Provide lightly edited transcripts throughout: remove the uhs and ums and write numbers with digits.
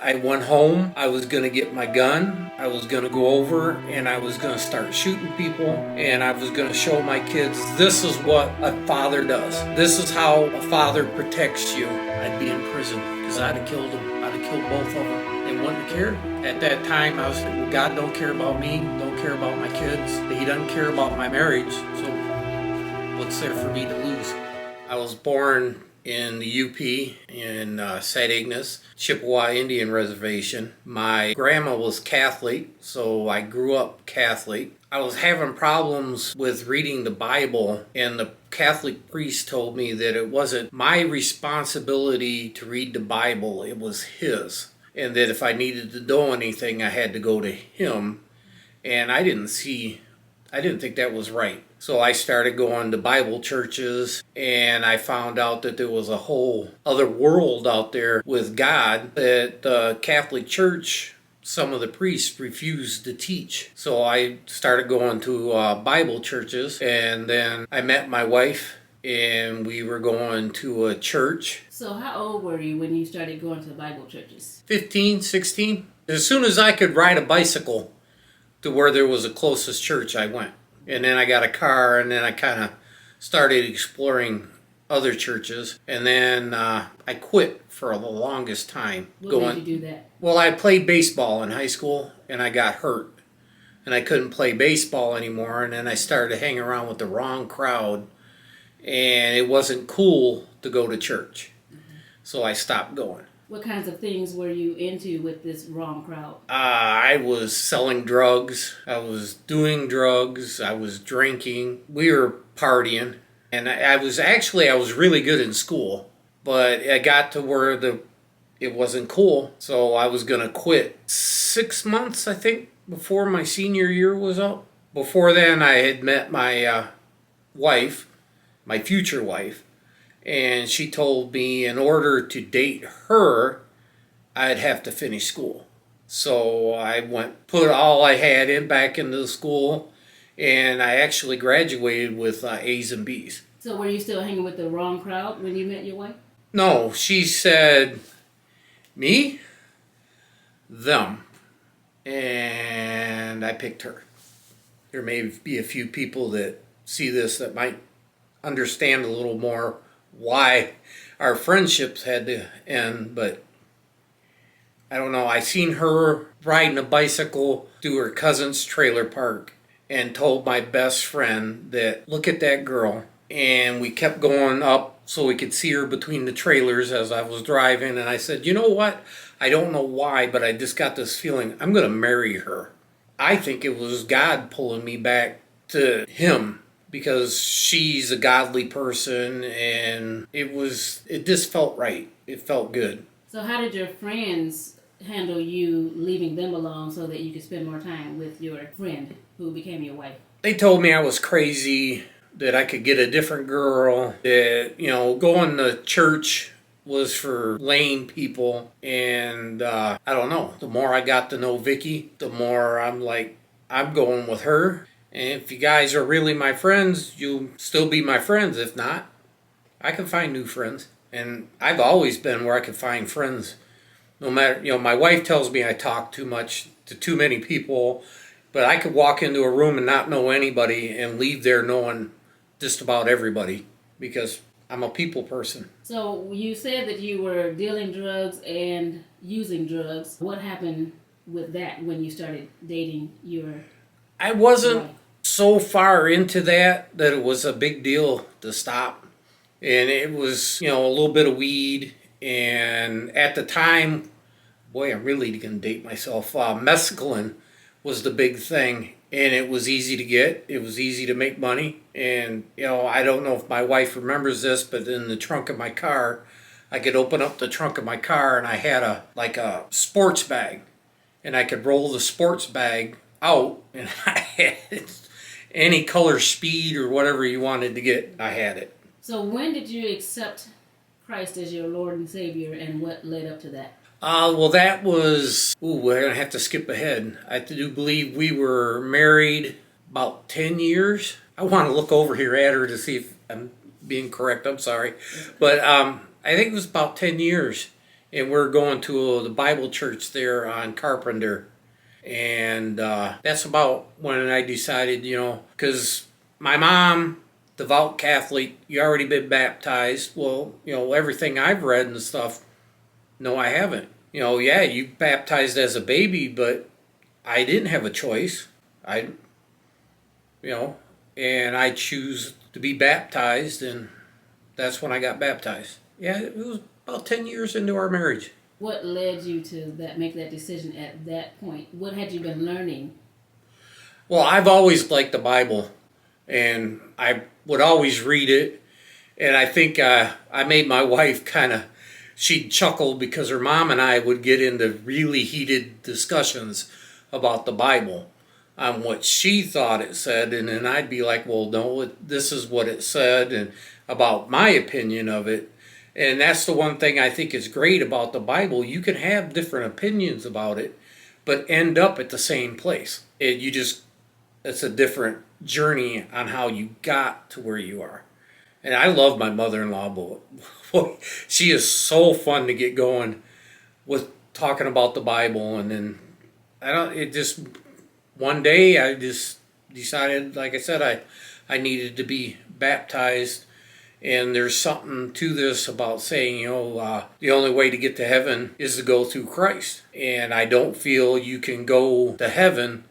I went home, I was going to get my gun, I was going to go over and I was going to start shooting people, and I was going to show my kids, this is what a father does. This is how a father protects you. I'd be in prison because I'd have killed them. I'd have killed both of them. They wouldn't have cared. At that time, I was like, well, God don't care about me, don't care about my kids. He doesn't care about my marriage, so what's there for me to lose? I was born in the UP in St. Ignace, Chippewa Indian Reservation. My grandma was Catholic, so I grew up Catholic. I was having problems with reading the Bible, and the Catholic priest told me that it wasn't my responsibility to read the Bible, it was his. And that if I needed to know anything, I had to go to him. And I didn't think that was right. So I started going to Bible churches, and I found out that there was a whole other world out there with God that the Catholic Church, some of the priests refused to teach. So I started going to Bible churches, and then I met my wife, and we were going to a church. So how old were you when you started going to Bible churches? 15, 16. As soon as I could ride a bicycle to where there was a closest church, I went. And then I got a car, and then I kind of started exploring other churches. And then I quit for the longest time. What made you do that? Well, I played baseball in high school, and I got hurt. And I couldn't play baseball anymore, and then I started hanging around with the wrong crowd. And it wasn't cool to go to church. Mm-hmm. So I stopped going. What kinds of things were you into with this wrong crowd? I was selling drugs. I was doing drugs. I was drinking. We were partying. And I was really good in school. But I got to where it wasn't cool. So I was going to quit 6 months, I think, before my senior year was up. Before then, I had met my wife, my future wife. And she told me in order to date her, I'd have to finish school. So I put all I had back into the school, and I actually graduated with A's and B's. So were you still hanging with the wrong crowd when you met your wife? No, she said, me, them, and I picked her. There may be a few people that see this that might understand a little more why our friendships had to end, but I don't know. I seen her riding a bicycle to her cousin's trailer park and told my best friend that, look at that girl. And we kept going up so we could see her between the trailers as I was driving. And I said, you know what? I don't know why, but I just got this feeling I'm going to marry her. I think it was God pulling me back to him, because she's a godly person, and it just felt right. It felt good. So how did your friends handle you leaving them alone so that you could spend more time with your friend who became your wife? They told me I was crazy, that I could get a different girl, that, going to church was for lame people. And I don't know. The more I got to know Vicky, the more I'm like, I'm going with her. And if you guys are really my friends, you'll still be my friends. If not, I can find new friends. And I've always been where I can find friends. No matter, my wife tells me I talk too much to too many people, but I could walk into a room and not know anybody and leave there knowing just about everybody, because I'm a people person. So you said that you were dealing drugs and using drugs. What happened with that when you started dating your I wasn't wife? So far into that it was a big deal to stop. And it was, a little bit of weed. And at the time, boy, I'm really going to date myself. Mescaline was the big thing. And it was easy to get. It was easy to make money. And, I don't know if my wife remembers this, but in the trunk of my car, I could open up the trunk of my car and I had a sports bag. And I could roll the sports bag out, and I had any color speed or whatever you wanted to get, I had it. So when did you accept Christ as your Lord and Savior, and what led up to that? Well, that was, we're going to have to skip ahead. I do believe we were married about 10 years. I want to look over here at her to see if I'm being correct. I'm sorry. But I think it was about 10 years. and we're going to the Bible church there on Carpenter. And that's about when I decided, because my mom, devout Catholic, you already been baptized. Well, everything I've read and stuff, no, I haven't. Yeah, you baptized as a baby, but I didn't have a choice. I, you know, and I choose to be baptized, and that's when I got baptized. Yeah, it was about 10 years into our marriage. What led you to make that decision at that point? What had you been learning? Well, I've always liked the Bible, and I would always read it. And I think I made my wife she'd chuckle because her mom and I would get into really heated discussions about the Bible on what she thought it said. And then I'd be like, well, no, this is what it said, and about my opinion of it. And that's the one thing I think is great about the Bible. You can have different opinions about it, but end up at the same place. It's a different journey on how you got to where you are. And I love my mother-in-law, boy, she is so fun to get going with talking about the Bible. And then one day I just decided, like I said, I needed to be baptized. And there's something to this about saying, the only way to get to heaven is to go through Christ. And I don't feel you can go to heaven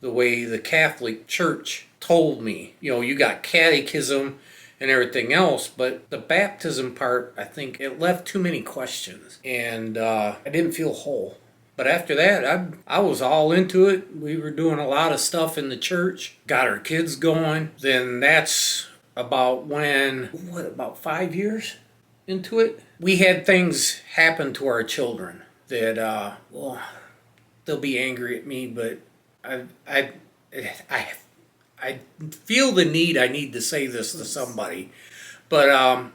the way the Catholic Church told me. You got catechism and everything else, but the baptism part, I think it left too many questions, and I didn't feel whole. But after that, I was all into it. We were doing a lot of stuff in the church, got our kids going. Then that's about about 5 years into it, we had things happen to our children that, they'll be angry at me, but I feel the need. I need to say this to somebody, but I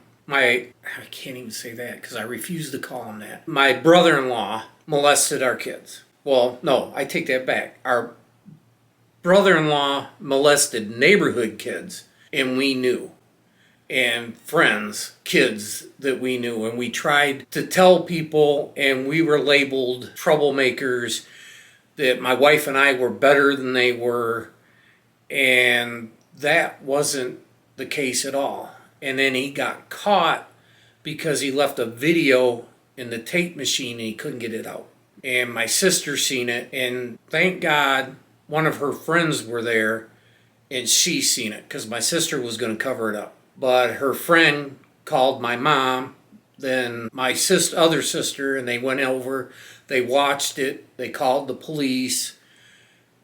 can't even say that because I refuse to call him that. My brother-in-law molested our kids. Well, no, I take that back. Our brother-in-law molested neighborhood kids, and we knew, and friends, kids that we knew, and we tried to tell people, and we were labeled troublemakers, that my wife and I were better than they were. And that wasn't the case at all. And then he got caught because he left a video in the tape machine and he couldn't get it out. And my sister seen it, and thank God one of her friends were there and she seen it because my sister was going to cover it up. But her friend called my mom, then my other sister, and they went over, they watched it, they called the police,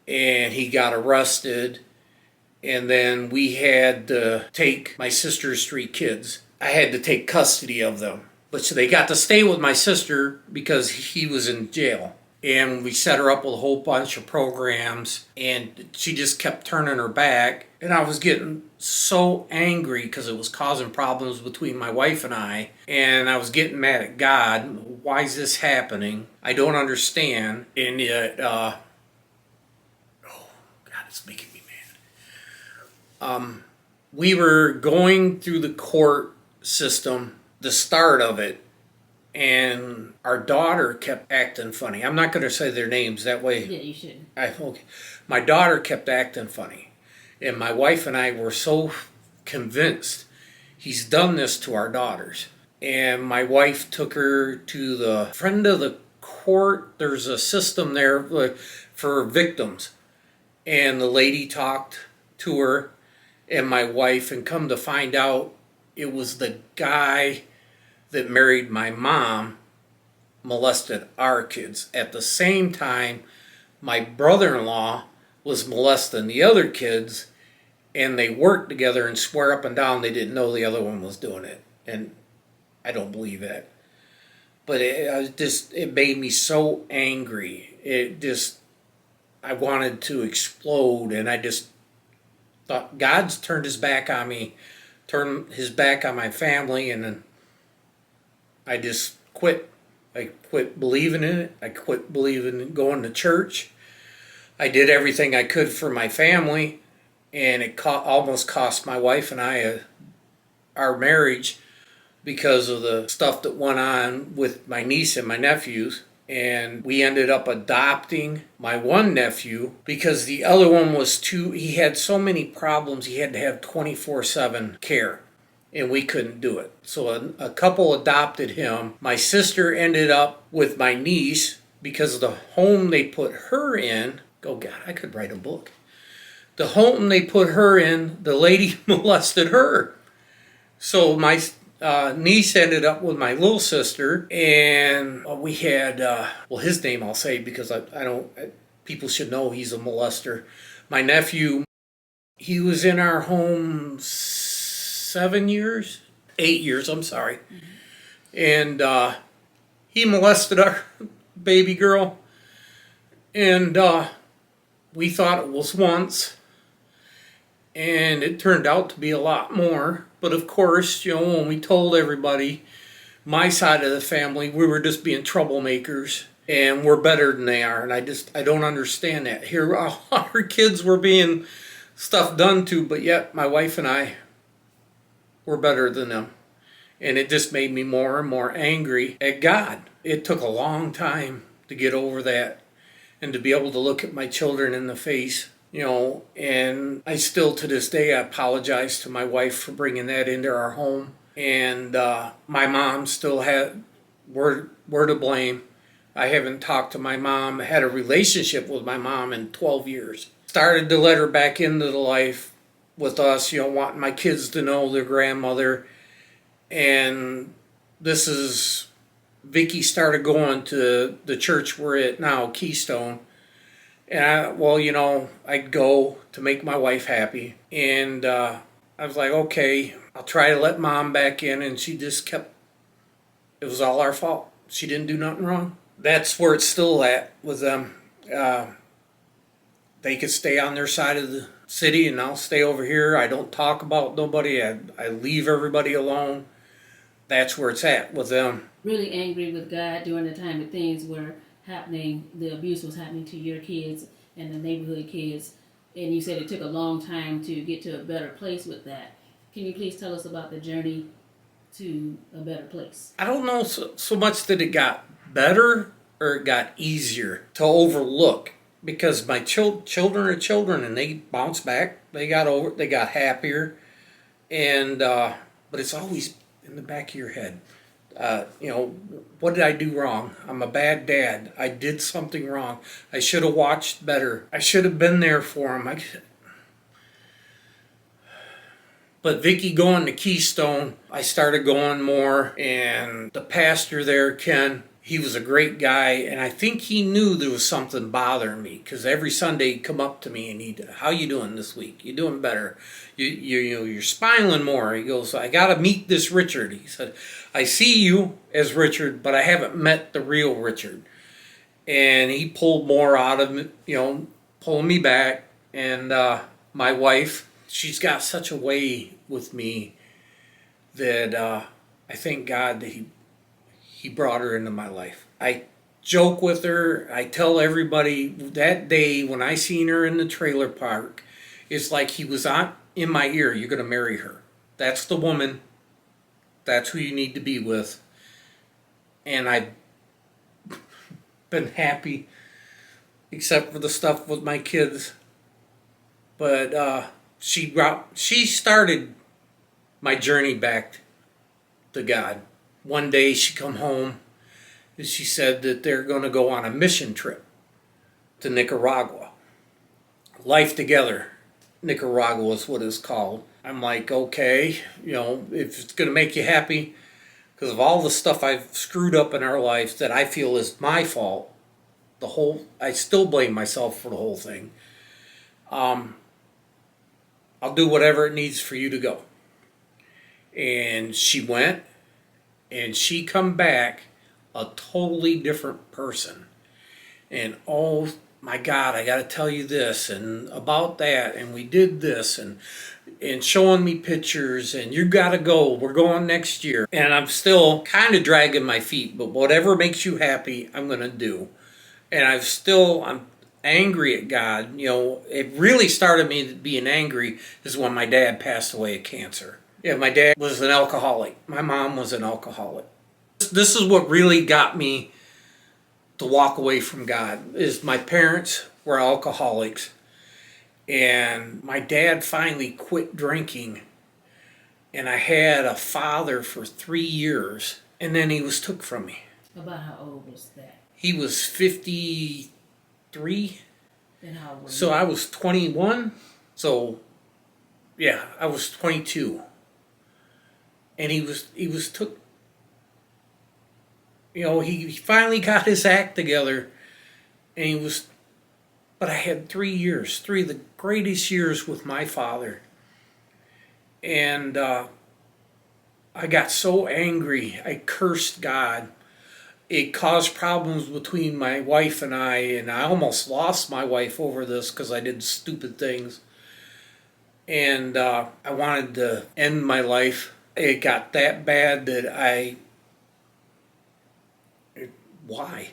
and he got arrested. And then we had to take my sister's 3 kids. I had to take custody of them. But so they got to stay with my sister because he was in jail. And we set her up with a whole bunch of programs, and she just kept turning her back. And I was getting so angry because it was causing problems between my wife and I. And I was getting mad at God. Why is this happening? I don't understand. And yet, God, it's making me mad. We were going through the court system, the start of it, and our daughter kept acting funny. I'm not going to say their names that way. Yeah, you should. Okay. My daughter kept acting funny, and my wife and I were so convinced he's done this to our daughters. And my wife took her to the friend of the court. There's a system there for victims, and the lady talked to her and my wife, and come to find out it was the guy that married my mom molested our kids. At the same time, my brother-in-law was molesting the other kids, and they worked together and swear up and down they didn't know the other one was doing it. And I don't believe that. But it made me so angry. I wanted to explode, and I just thought God's turned his back on me, turned his back on my family, and then I just quit. I quit believing in it. I quit believing in going to church. I did everything I could for my family, and it almost cost my wife and I our marriage because of the stuff that went on with my niece and my nephews. And we ended up adopting my one nephew because the other one was he had so many problems, he had to have 24/7 care. And we couldn't do it. So a couple adopted him. My sister ended up with my niece because of the home they put her in. Oh, God, I could write a book. The home they put her in, the lady molested her. So my niece ended up with my little sister, and we had, his name I'll say because I don't, people should know he's a molester. My nephew, he was in our home 8 years, I'm sorry. And he molested our baby girl, and we thought it was once, and it turned out to be a lot more. But of course, when we told everybody, my side of the family, we were just being troublemakers, and we're better than they are. And I don't understand that. Here, our kids were being stuff done to, but yet my wife and I were better than them. And it just made me more and more angry at God. It took a long time to get over that and to be able to look at my children in the face, and I still to this day I apologize to my wife for bringing that into our home. And my mom still we're to blame. I haven't talked to my mom, had a relationship with my mom in 12 years. Started to let her back into the life with us, wanting my kids to know their grandmother. And Vicky started going to the church we're at now, Keystone. And I'd go to make my wife happy. And I was like, okay, I'll try to let Mom back in. And she just it was all our fault. She didn't do nothing wrong. That's where it's still at with them. They could stay on their side of the city and I'll stay over here. I don't talk about nobody. I leave everybody alone. That's where it's at with them. Really angry with God during the time that things were happening, the abuse was happening to your kids and the neighborhood kids, and you said it took a long time to get to a better place with that. Can you please tell us about the journey to a better place? I don't know so much that it got better or it got easier to overlook, because my children are children and they bounce back. They got happier, and but it's always in the back of your head. What did I do wrong? I'm a bad dad. I did something wrong. I should have watched better. I should have been there for him. But Vicky going to Keystone, I started going more, and the pastor there, Ken, he was a great guy, and I think he knew there was something bothering me, because every Sunday he'd come up to me and how you doing this week? You doing better? You're smiling more. He goes, I got to meet this Richard. He said, I see you as Richard, but I haven't met the real Richard. And he pulled more out of me, pulling me back. And my wife, she's got such a way with me that I thank God that he brought her into my life. I joke with her. I tell everybody that day when I seen her in the trailer park, it's like he was in my ear. You're going to marry her. That's the woman. That's who you need to be with. And I've been happy, except for the stuff with my kids. But she started my journey back to God. One day she come home and she said that they're going to go on a mission trip to Nicaragua. Life Together, Nicaragua is what it's called. I'm like, okay, if it's going to make you happy, because of all the stuff I've screwed up in our life that I feel is my fault, I still blame myself for the whole thing. I'll do whatever it needs for you to go. And she went, and she come back a totally different person. And oh my God, I got to tell you this and about that, and we did this, and showing me pictures, and you got to go. We're going next year. And I'm still kind of dragging my feet, but whatever makes you happy, I'm going to do. And I'm angry at God. It really started me being angry is when my dad passed away of cancer. Yeah, my dad was an alcoholic. My mom was an alcoholic. This is what really got me to walk away from God, is my parents were alcoholics. And my dad finally quit drinking. And I had a father for 3 years. And then he was took from me. About how old was that? He was 53. And how old were So you? I was 21. So, yeah, I was 22. And he was took. You know, he finally got his act together. And he was, but I had 3 years, three of the greatest years with my father. And I got so angry, I cursed God. It caused problems between my wife and I almost lost my wife over this because I did stupid things. And I wanted to end my life. It got that bad that why?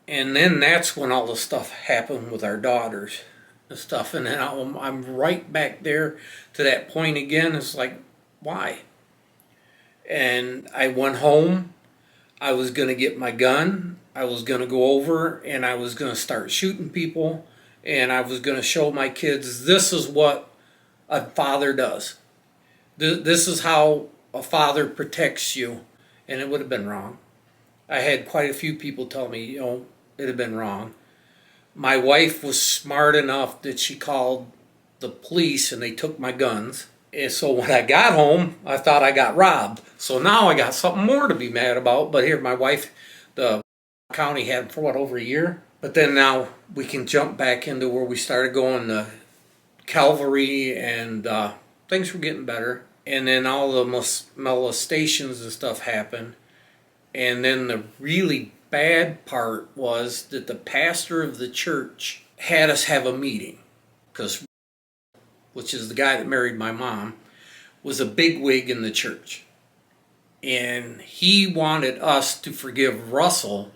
And then that's when all the stuff happened with our daughters and stuff. And then I'm right back there to that point again. It's like, why? And I went home. I was going to get my gun. I was going to go over and I was going to start shooting people. And I was going to show my kids, this is what a father does. This is how a father protects you. And it would have been wrong. I had quite a few people tell me, you know, it had been wrong. My wife was smart enough that she called the police and they took my guns. And so when I got home, I thought I got robbed. So now I got something more to be mad about. But here, my wife, the county had for over a year. But then now we can jump back into where we started going to Calvary and things were getting better. And then all the molestations and stuff happened. And then the really bad part was that the pastor of the church had us have a meeting, because, which is the guy that married my mom, was a bigwig in the church. And he wanted us to forgive Russell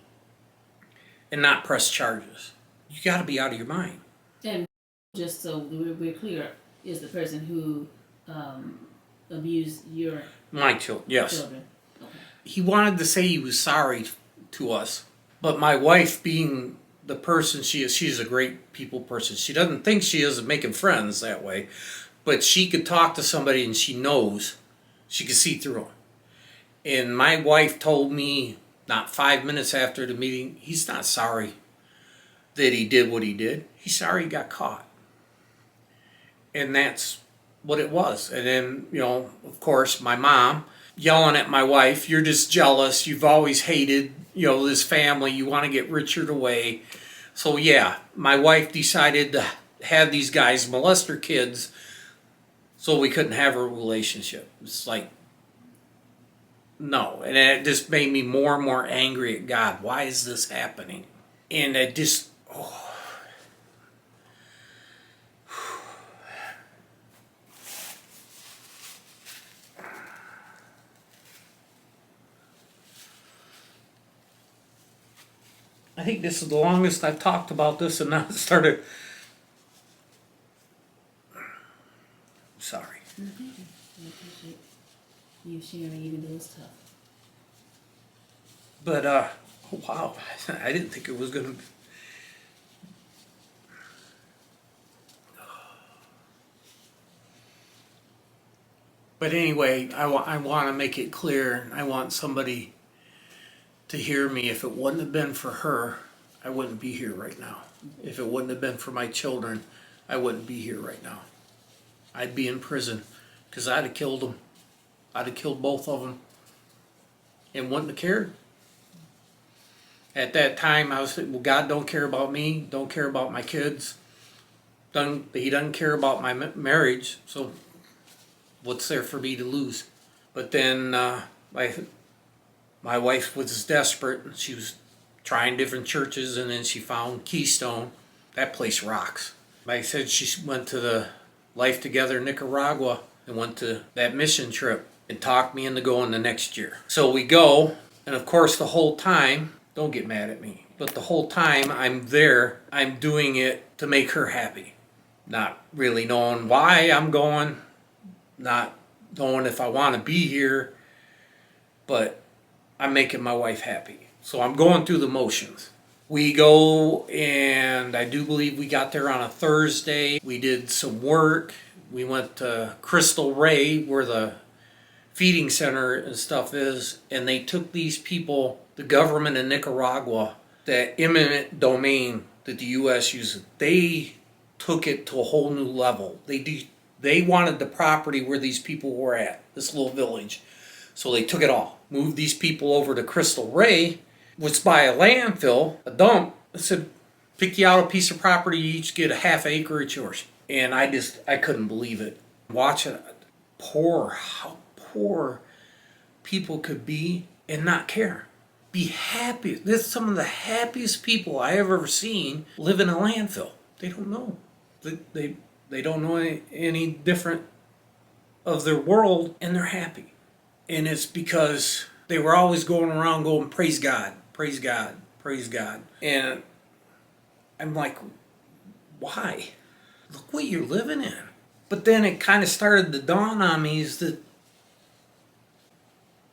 and not press charges. You got to be out of your mind. And just so we're clear, is the person who abused my children? Yes. Children? Okay. He wanted to say he was sorry to us, but my wife, being the person she is, she's a great people person. She doesn't think she is making friends that way, but she could talk to somebody and she knows, she could see through them. And my wife told me not 5 minutes after the meeting, he's not sorry that he did what he did. He's sorry he got caught. And that's what it was. And then, you know, of course, my mom yelling at my wife, you're just jealous, you've always hated, you know, this family, you want to get Richard away. So yeah, my wife decided to have these guys molest her kids so we couldn't have a relationship. It's like, no. And it just made me more and more angry at God. Why is this happening? And it just, I think this is the longest I've talked about this, and now it started. Sorry. I appreciate you sharing, even though it's tough. But, wow, I didn't think it was going to. But anyway, I want to make it clear. I want somebody to hear me. If it wouldn't have been for her, I wouldn't be here right now. If it wouldn't have been for my children, I wouldn't be here right now. I'd be in prison because I'd have killed them. I'd have killed both of them and wouldn't have cared. At that time, I was thinking, well, God don't care about me, don't care about my kids. He doesn't care about my marriage, so what's there for me to lose? But then my wife was desperate. She was trying different churches, and then she found Keystone. That place rocks. Like I said, she went to the Life Together Nicaragua and went to that mission trip and talked me into going the next year. So we go, and of course the whole time, don't get mad at me, but the whole time I'm there, I'm doing it to make her happy. Not really knowing why I'm going, not knowing if I want to be here, but I'm making my wife happy. So I'm going through the motions. We go, and I do believe we got there on a Thursday. We did some work. We went to Crystal Ray, where the feeding center and stuff is, and they took these people, the government in Nicaragua, that eminent domain that the U.S. uses, they took it to a whole new level. They wanted the property where these people were at, this little village. So they took it all, moved these people over to Crystal Ray, which by a landfill, a dump. I said, pick you out a piece of property, you each get a half acre, it's yours. And I couldn't believe it. Watching how poor people could be and not care. Be happy. There's some of the happiest people I have ever seen live in a landfill. They don't know. They don't know any different of their world, and they're happy. And it's because they were always going around going, praise God, praise God, praise God. And I'm like, why? Look what you're living in. But then it kind of started to dawn on me is that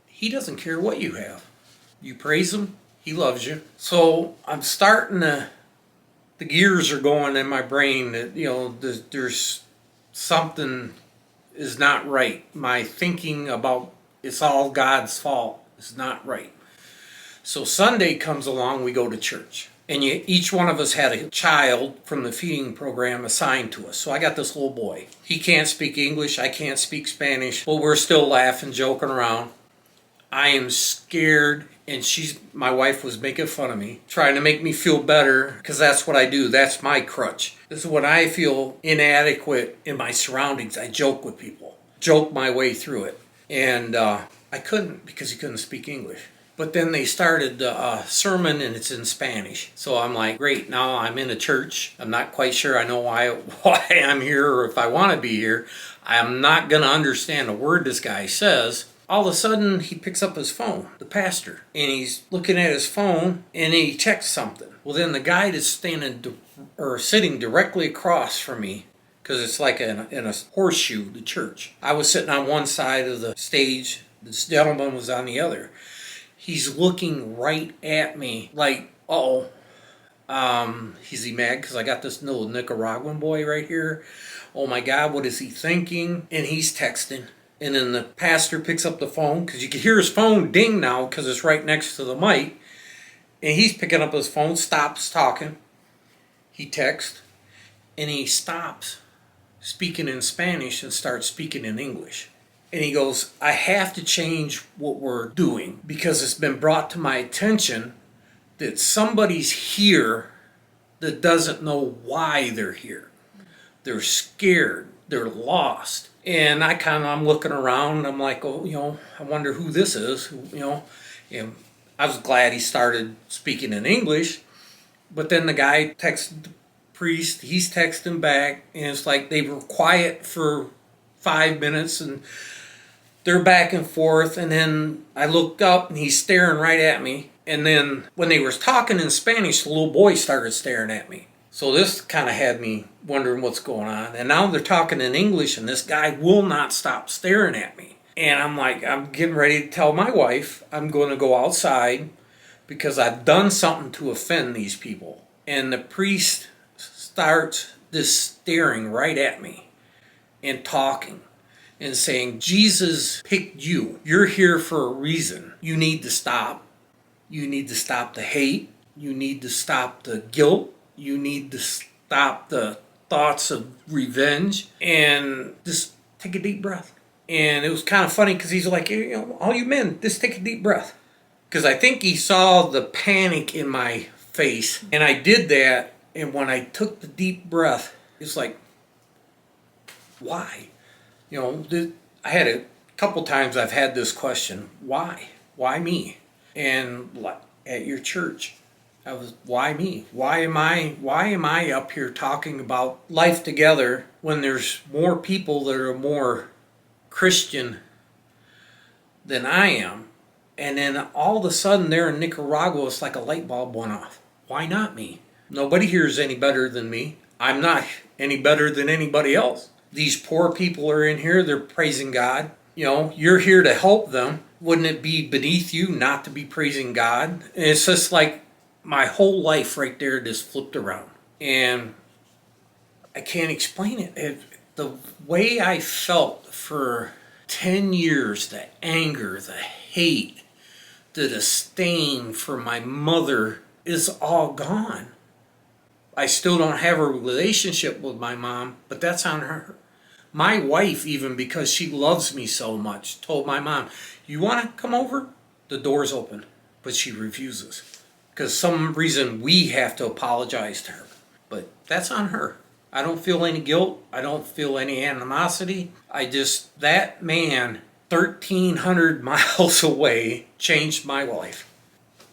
He doesn't care what you have. You praise Him, He loves you. So I'm starting to, the gears are going in my brain that, there's something is not right. My thinking about it's all God's fault is not right. So Sunday comes along, we go to church. And each one of us had a child from the feeding program assigned to us. So I got this little boy. He can't speak English, I can't speak Spanish, but we're still laughing, joking around. I am scared, and my wife was making fun of me, trying to make me feel better, because that's what I do. That's my crutch. This is when I feel inadequate in my surroundings. I joke with people, joke my way through it. And I couldn't, because he couldn't speak English. But then they started a sermon, and it's in Spanish. So I'm like, great, now I'm in a church. I'm not quite sure I know why I'm here or if I want to be here. I'm not going to understand a word this guy says. All of a sudden, he picks up his phone, the pastor, and he's looking at his phone, and he checks something. Well, then the guy that's sitting directly across from me, because it's like in a horseshoe, the church. I was sitting on one side of the stage. This gentleman was on the other. He's looking right at me like, uh-oh. Is he mad because I got this little Nicaraguan boy right here? Oh my God, what is he thinking? And he's texting. And then the pastor picks up the phone, because you can hear his phone ding now because it's right next to the mic. And he's picking up his phone, stops talking. He texts, and he stops speaking in Spanish and starts speaking in English. And he goes, I have to change what we're doing because it's been brought to my attention that somebody's here that doesn't know why they're here. They're scared. They're lost. And I'm looking around, and I'm like, I wonder who this is, And I was glad he started speaking in English, but then the guy texted the priest, he's texting back, and it's like they were quiet for 5 minutes, and they're back and forth, and then I looked up, and he's staring right at me, and then when they were talking in Spanish, the little boy started staring at me. So this kind of had me wondering what's going on. And now they're talking in English, and this guy will not stop staring at me. And I'm like, I'm getting ready to tell my wife I'm going to go outside because I've done something to offend these people. And the priest starts just staring right at me and talking and saying, Jesus picked you. You're here for a reason. You need to stop. You need to stop the hate. You need to stop the guilt. You need to stop the thoughts of revenge and just take a deep breath. And it was kind of funny because he's like, all you men, just take a deep breath. Because I think he saw the panic in my face. And I did that. And when I took the deep breath, it's like, why? I had a couple times I've had this question, why? Why me? And at your church. Why me? Why am I up here talking about life together when there's more people that are more Christian than I am? And then all of a sudden there in Nicaragua, it's like a light bulb went off. Why not me? Nobody here is any better than me. I'm not any better than anybody else. These poor people are in here, they're praising God. You know, you're here to help them. Wouldn't it be beneath you not to be praising God? And it's just like my whole life right there just flipped around. And I can't explain it. The way I felt for 10 years, the anger, the hate, the disdain for my mother is all gone. I still don't have a relationship with my mom, but that's on her. My wife, even because she loves me so much, told my mom, "You want to come over? The door's open." But she refuses. Because some reason we have to apologize to her. But that's on her. I don't feel any guilt. I don't feel any animosity. That man, 1,300 miles away, changed my life.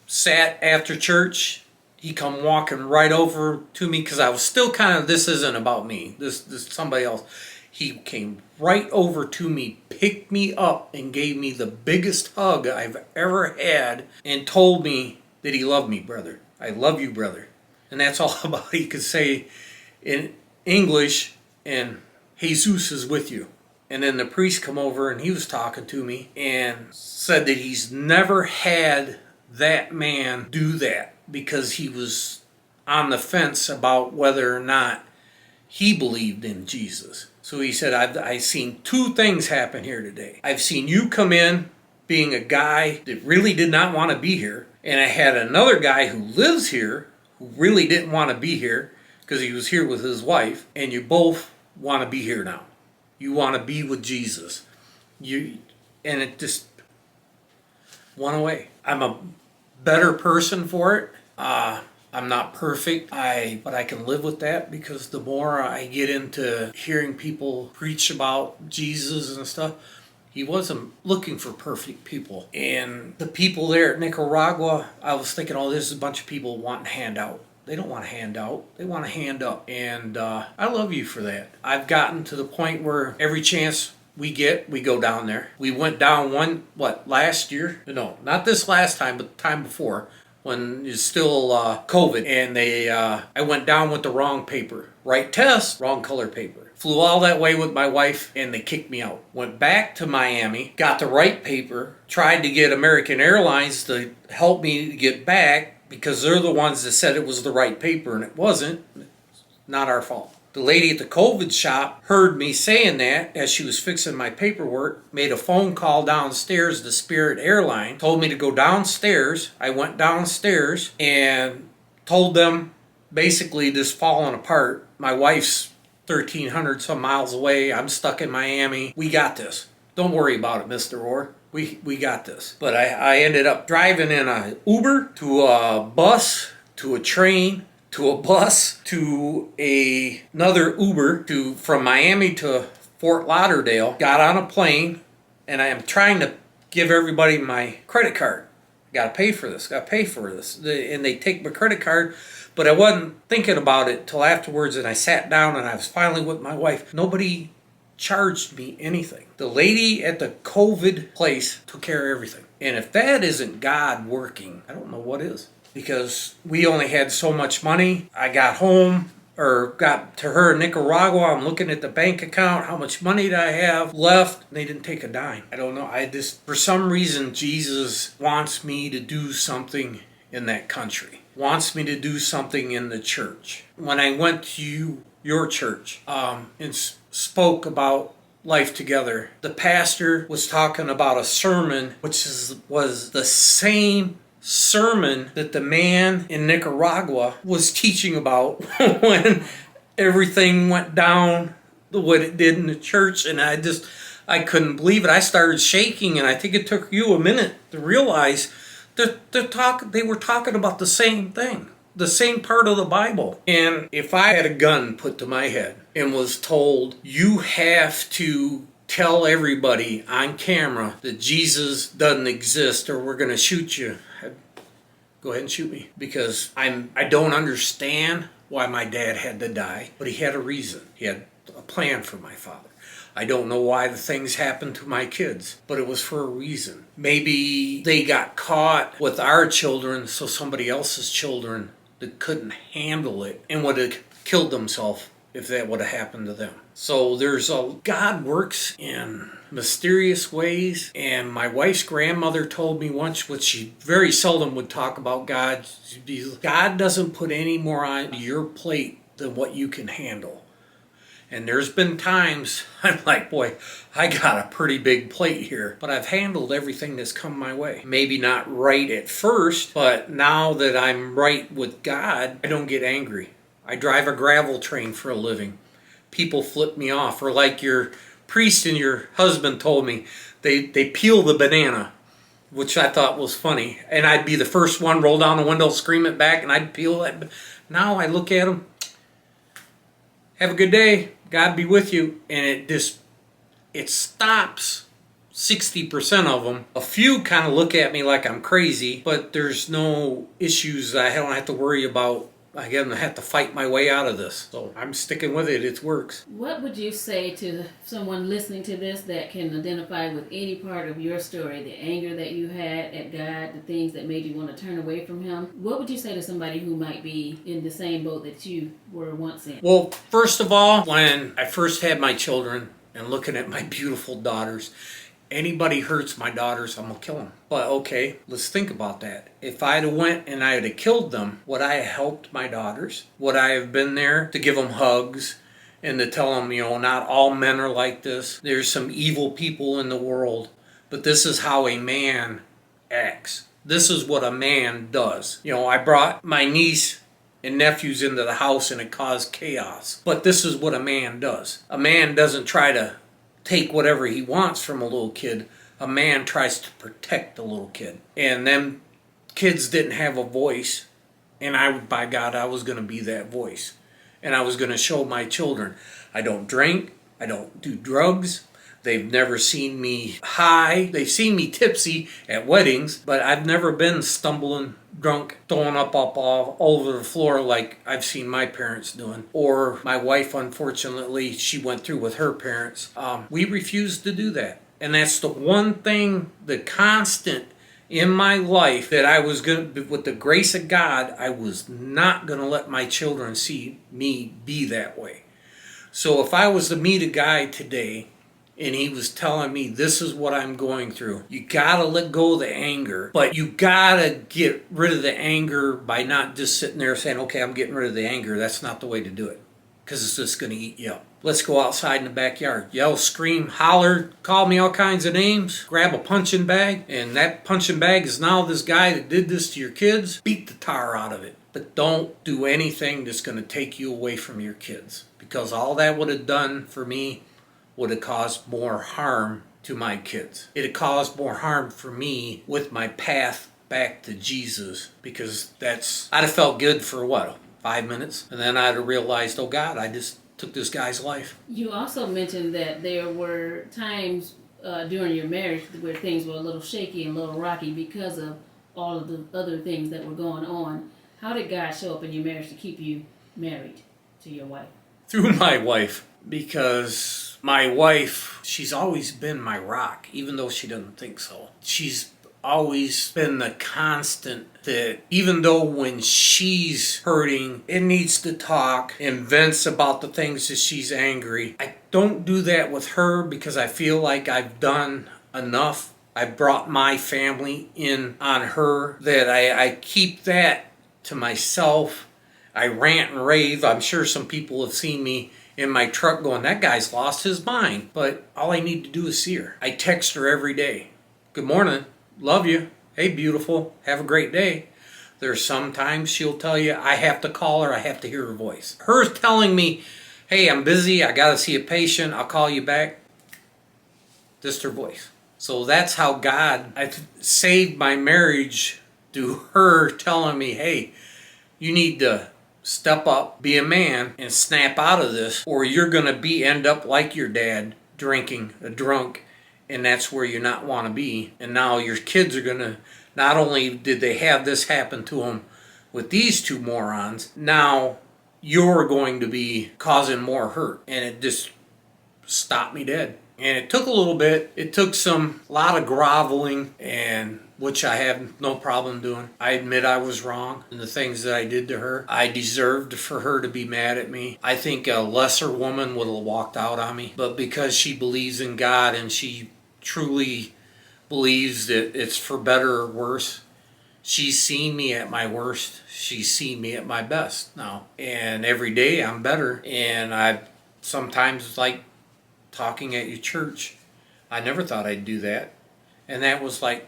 Sat after church. He come walking right over to me because I was still kind of, this isn't about me. This is somebody else. He came right over to me, picked me up, and gave me the biggest hug I've ever had and told me that he loved me, brother. I love you, brother. And that's all about he could say in English, and Jesus is with you. And then the priest come over and he was talking to me and said that he's never had that man do that because he was on the fence about whether or not he believed in Jesus. So he said, I've seen two things happen here today. I've seen you come in being a guy that really did not want to be here. And I had another guy who lives here who really didn't want to be here because he was here with his wife. And you both want to be here now. You want to be with Jesus. And it just went away. I'm a better person for it. I'm not perfect, but I can live with that because the more I get into hearing people preach about Jesus and stuff, he wasn't looking for perfect people. And the people there at Nicaragua, I was thinking, oh, this is a bunch of people wanting a handout. They don't want a handout. They want a hand up. And I love you for that. I've gotten to the point where every chance we go down there. We went down last year? No, not this last time, but the time before, when it's still COVID. And I went down with the wrong paper. Right test, wrong color paper. Flew all that way with my wife, and they kicked me out. Went back to Miami, got the right paper, tried to get American Airlines to help me to get back, because they're the ones that said it was the right paper, and it wasn't. Not our fault. The lady at the COVID shop heard me saying that as she was fixing my paperwork, made a phone call downstairs to Spirit Airline, told me to go downstairs. I went downstairs and told them basically this falling apart. My wife's 1,300 some miles away. I'm stuck in Miami. We got this. Don't worry about it, Mr. Orr. We got this. But I ended up driving in an Uber to a bus to a train to a bus to another Uber from Miami to Fort Lauderdale. Got on a plane, and I am trying to give everybody my credit card. Got to pay for this. And they take my credit card, but I wasn't thinking about it till afterwards, and I sat down, and I was finally with my wife. Nobody charged me anything. The lady at the COVID place took care of everything. And if that isn't God working, I don't know what is. Because we only had so much money. I got home, or got to her in Nicaragua. I'm looking at the bank account. How much money did I have left? They didn't take a dime. I don't know. For some reason, Jesus wants me to do something in that country. Wants me to do something in the church. When I went to your church and spoke about life together, the pastor was talking about a sermon which was the same sermon that the man in Nicaragua was teaching about when everything went down what it did in the church. And I couldn't believe it. I started shaking, and I think it took you a minute to realize that they were talking about the same thing, the same part of the Bible. And if I had a gun put to my head and was told, you have to tell everybody on camera that Jesus doesn't exist or we're going to shoot you, go ahead and shoot me. Because I don't understand why my dad had to die, but he had a reason. He had a plan for my father. I don't know why the things happened to my kids, but it was for a reason. Maybe they got caught with our children, so somebody else's children that couldn't handle it and would have killed themselves if that would have happened to them. So God works in mysterious ways. And my wife's grandmother told me once, which she very seldom would talk about God, God doesn't put any more on your plate than what you can handle. And there's been times I'm like, boy, I got a pretty big plate here. But I've handled everything that's come my way. Maybe not right at first, but now that I'm right with God, I don't get angry. I drive a gravel train for a living. People flip me off. Or like your priest and your husband told me, they peel the banana, which I thought was funny. And I'd be the first one, roll down the window, scream it back, and I'd peel it. Now I look at them, have a good day, God be with you. And it stops 60% of them. A few kind of look at me like I'm crazy, but there's no issues. I don't have to worry about. Again, I have to fight my way out of this. So I'm sticking with it. It works. What would you say to someone listening to this that can identify with any part of your story, the anger that you had at God, the things that made you want to turn away from Him? What would you say to somebody who might be in the same boat that you were once in? Well, first of all, when I first had my children and looking at my beautiful daughters, anybody hurts my daughters, I'm going to kill them. But okay, let's think about that. If I'd have went and I'd have killed them, would I have helped my daughters? Would I have been there to give them hugs and to tell them, not all men are like this. There's some evil people in the world, but this is how a man acts. This is what a man does. I brought my niece and nephews into the house and it caused chaos. But this is what a man does. A man doesn't try to take whatever he wants from a little kid. A man tries to protect the little kid. And them kids didn't have a voice. And by God, I was going to be that voice. And I was going to show my children, I don't drink, I don't do drugs. They've never seen me high. They've seen me tipsy at weddings, but I've never been stumbling drunk, throwing up all over the floor like I've seen my parents doing. Or my wife, unfortunately, she went through with her parents. We refused to do that. And that's the one thing, the constant in my life that I was going to, with the grace of God, I was not going to let my children see me be that way. So if I was to meet a guy today and he was telling me this is what I'm going through, you gotta let go of the anger, but you gotta get rid of the anger by not just sitting there saying, okay, I'm getting rid of the anger. That's not the way to do it, because it's just gonna eat you up. Let's go outside in the backyard. Yell, scream, holler, call me all kinds of names, grab a punching bag, and that punching bag is now this guy that did this to your kids. Beat the tar out of it. But don't do anything that's gonna take you away from your kids, because all that would have done for me would have caused more harm to my kids. It had caused more harm for me with my path back to Jesus, because I'd have felt good for 5 minutes, and then I'd have realized, oh God, I just took this guy's life. You also mentioned that there were times during your marriage where things were a little shaky and a little rocky because of all of the other things that were going on. How did God show up in your marriage to keep you married to your wife? Through my wife, because my wife, she's always been my rock, even though she doesn't think so. She's always been the constant that even though when she's hurting and needs to talk and vents about the things that she's angry, I don't do that with her because I feel like I've done enough. I brought my family in on her, that I keep that to myself. I rant and rave. I'm sure some people have seen me in my truck going, that guy's lost his mind. But all I need to do is see her. I text her every day. Good morning. Love you. Hey, beautiful. Have a great day. There's sometimes she'll tell you, I have to call her. I have to hear her voice. Her telling me, hey, I'm busy. I got to see a patient. I'll call you back. Just her voice. So that's how God, I saved my marriage through her telling me, hey, you need to step up, be a man, and snap out of this, or you're going to end up like your dad, drinking, a drunk, and that's where you not want to be. And now your kids are going to, not only did they have this happen to them with these two morons, now you're going to be causing more hurt. And it just stopped me dead. And it took a little bit. It took a lot of groveling and which I have no problem doing. I admit I was wrong in the things that I did to her. I deserved for her to be mad at me. I think a lesser woman would have walked out on me, but because she believes in God and she truly believes that it's for better or worse, she's seen me at my worst. She's seen me at my best now. And every day I'm better. And I sometimes like talking at your church. I never thought I'd do that. And that was like,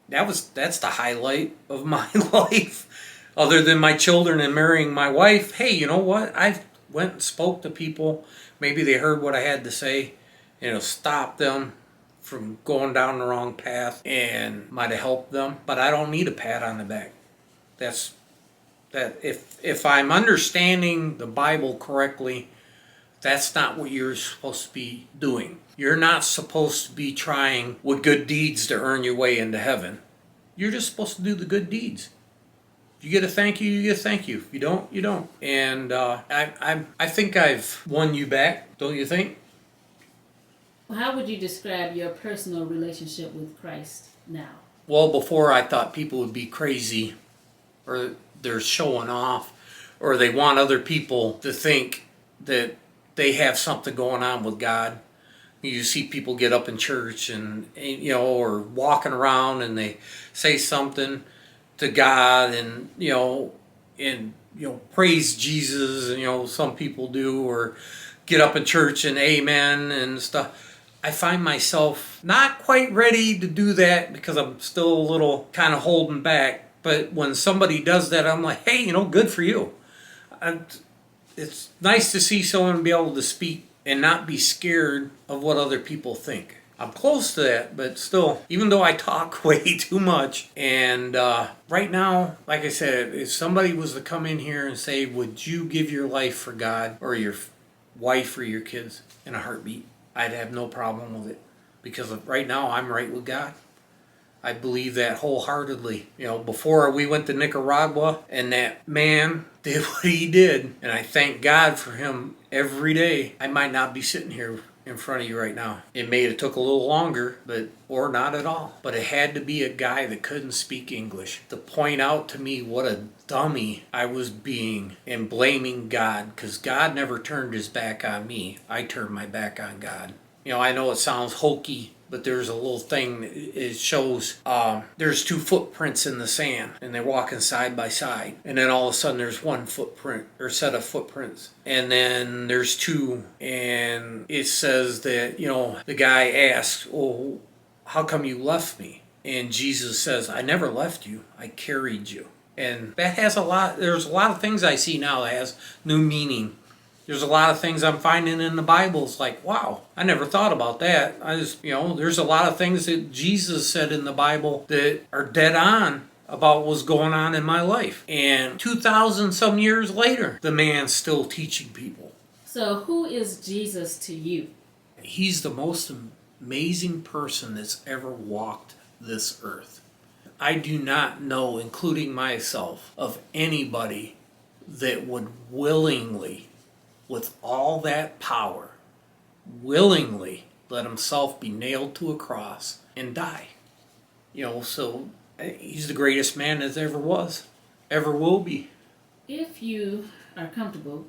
that's the highlight of my life. Other than my children and marrying my wife, hey, you know what? I went and spoke to people. Maybe they heard what I had to say, and it'll stop them from going down the wrong path and might have helped them. But I don't need a pat on the back. That's that. If I'm understanding the Bible correctly, that's not what you're supposed to be doing. You're not supposed to be trying with good deeds to earn your way into heaven. You're just supposed to do the good deeds. If you get a thank you, you get a thank you. If you don't, you don't. And I think I've won you back, don't you think? How would you describe your personal relationship with Christ now? Well, before I thought people would be crazy, or they're showing off, or they want other people to think that they have something going on with God. You see people get up in church and or walking around and they say something to God and praise Jesus, and some people do, or get up in church and amen and stuff. I find myself not quite ready to do that because I'm still a little kind of holding back. But when somebody does that, I'm like, hey, good for you. It's nice to see someone be able to speak and not be scared of what other people think. I'm close to that, but still, even though I talk way too much, and right now, like I said, if somebody was to come in here and say, would you give your life for God or your wife or your kids, in a heartbeat, I'd have no problem with it. Because right now, I'm right with God. I believe that wholeheartedly. Before we went to Nicaragua and that man did what he did, and I thank God for him every day, I might not be sitting here in front of you right now. It may have took a little longer, or not at all. But it had to be a guy that couldn't speak English to point out to me what a dummy I was being and blaming God, because God never turned his back on me. I turned my back on God. I know it sounds hokey, but there's a little thing that it shows there's two footprints in the sand and they're walking side by side, and then all of a sudden there's one footprint or set of footprints, and then there's two, and it says that the guy asks, oh, how come you left me? And Jesus says, I never left you, I carried you. And that has there's a lot of things I see now that has new meaning. There's a lot of things I'm finding in the Bible. It's like, wow, I never thought about that. There's a lot of things that Jesus said in the Bible that are dead on about what's going on in my life. And 2,000 some years later, the man's still teaching people. So who is Jesus to you? He's the most amazing person that's ever walked this earth. I do not know, including myself, of anybody that would willingly, with all that power, willingly let himself be nailed to a cross and die. So he's the greatest man that ever was, ever will be. If you are comfortable,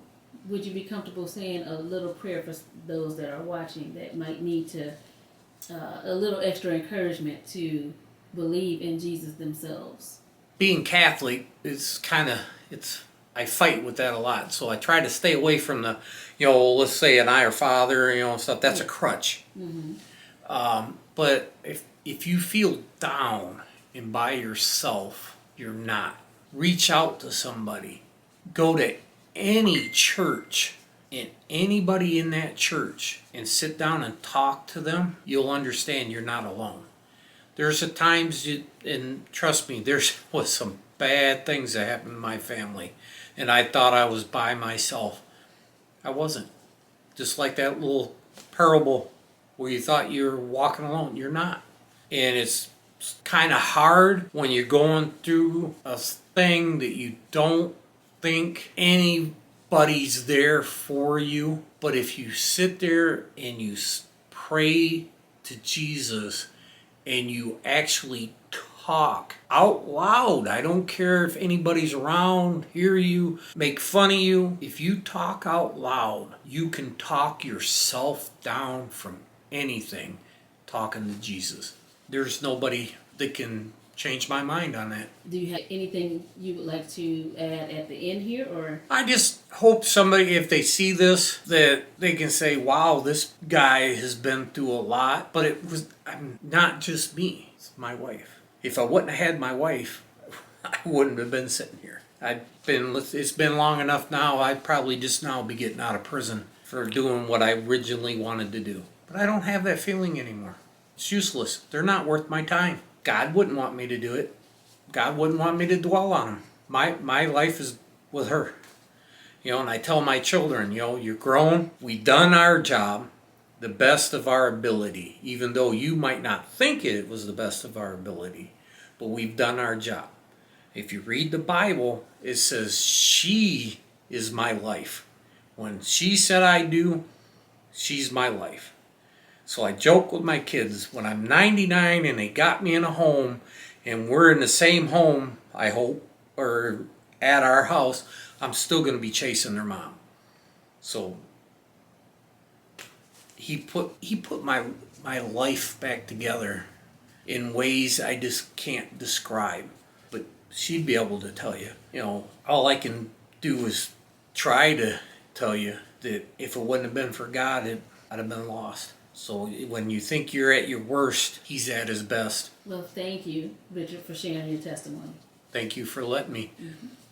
would you be comfortable saying a little prayer for those that are watching that might need a little extra encouragement to believe in Jesus themselves? Being Catholic is I fight with that a lot, so I try to stay away from the, let's say an Our Father, stuff. That's a crutch. Mm-hmm. But if you feel down and by yourself, you're not. Reach out to somebody. Go to any church and anybody in that church and sit down and talk to them. You'll understand you're not alone. There's at times, and trust me, was some bad things that happened in my family. And I thought I was by myself. I wasn't. Just like that little parable where you thought you were walking alone. You're not. And it's kind of hard when you're going through a thing that you don't think anybody's there for you. But if you sit there and you pray to Jesus and you actually talk out loud. I don't care if anybody's around, hear you, make fun of you. If you talk out loud, you can talk yourself down from anything talking to Jesus. There's nobody that can change my mind on that. Do you have anything you would like to add at the end here, or? I just hope somebody, if they see this, that they can say, wow, this guy has been through a lot. But it was not just me, it's my wife. If I wouldn't have had my wife, I wouldn't have been sitting here. It's been long enough now, I'd probably just now be getting out of prison for doing what I originally wanted to do. But I don't have that feeling anymore. It's useless. They're not worth my time. God wouldn't want me to do it. God wouldn't want me to dwell on them. My life is with her. And I tell my children, you're grown. We've done our job the best of our ability, even though you might not think it was the best of our ability, but we've done our job. If you read the Bible, it says she is my life. When she said I do, she's my life. So I joke with my kids, when I'm 99 and they got me in a home and we're in the same home, I hope, or at our house, I'm still going to be chasing their mom. So he put my life back together in ways I just can't describe. But she'd be able to tell you. All I can do is try to tell you that if it wouldn't have been for God, I'd have been lost. So when you think you're at your worst, he's at his best. Well, thank you, Richard, for sharing your testimony. Thank you for letting me. Mm-hmm.